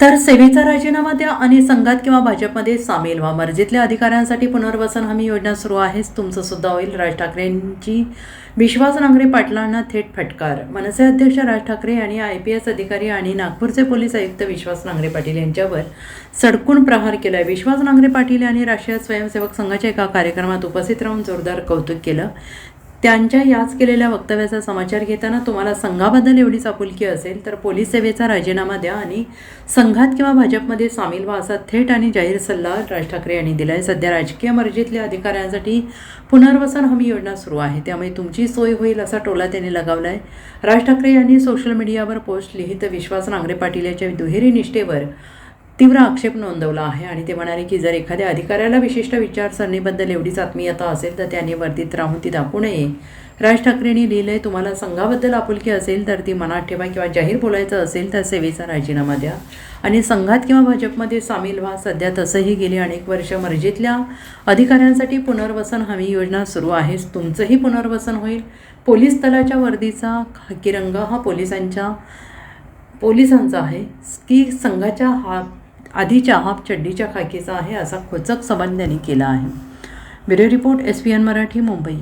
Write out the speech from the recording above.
तर सेवेचा राजीनामा द्या आणि संघात किंवा भाजपमध्ये सामील व्हा. मर्जीतल्या अधिकाऱ्यांसाठी पुनर्वसन हमी योजना सुरू आहेच, तुमचं सुद्धा होईल. राज ठाकरेंची विश्वास नांगरे पाटलांना थेट फटकार. मनसे अध्यक्ष राज ठाकरे यांनी IPS अधिकारी आणि नागपूरचे पोलीस आयुक्त विश्वास नांगरे पाटील यांच्यावर सडकून प्रहार केलाय. विश्वास नांगरे पाटील यांनी राष्ट्रीय स्वयंसेवक संघाच्या एका कार्यक्रमात उपस्थित राहून जोरदार कौतुक केलं. त्यांच्या याच केलेल्या वक्तव्याचा समाचार घेताना तुम्हाला संघाबद्दल एवढीच आपुलकी असेल तर पोलीस सेवेचा राजीनामा द्या आणि संघात किंवा भाजपमध्ये सामील व्हा, असा थेट आणि जाहीर सल्ला राज ठाकरे यांनी दिला आहे. सध्या राजकीय मर्जीतल्या अधिकाऱ्यांसाठी पुनर्वसन हमी योजना सुरू आहे, त्यामुळे तुमची सोय होईल असा टोला त्यांनी लगावला आहे. राज ठाकरे यांनी सोशल मीडियावर पोस्ट लिहित विश्वास नांगरे पाटील यांच्या दुहेरी निष्ठेवर तीव्र आक्षेप नोंदवला आहे आणि ते म्हणाले की जर एखाद्या अधिकाऱ्याला विशिष्ट विचारसरणीबद्दल एवढीच आत्मीयता असेल तर त्यांनी वर्दीत राहून ती दाखवू नये. राज ठाकरेंनी लिहिलंय, तुम्हाला संघाबद्दल आपुलकी असेल तर ती मनात ठेवा किंवा जाहीर बोलायचं असेल तर सेवेचा राजीनामा द्या आणि संघात किंवा भाजपमध्ये सामील व्हा. सध्या तसंही गेली अनेक वर्ष मर्जीतल्या अधिकाऱ्यांसाठी पुनर्वसन हमी योजना सुरू आहे, तुमचंही पुनर्वसन होईल. पोलीस दलाच्या वर्दीचा खाकी रंग हा पोलिसांचा आहे की संघाच्या आधीच्या हाफ चड्डीच्या खाकीचा आहे, असा खोचक संबंध त्यांनी केला आहे. Bureau report SPN Marathi, Mumbai.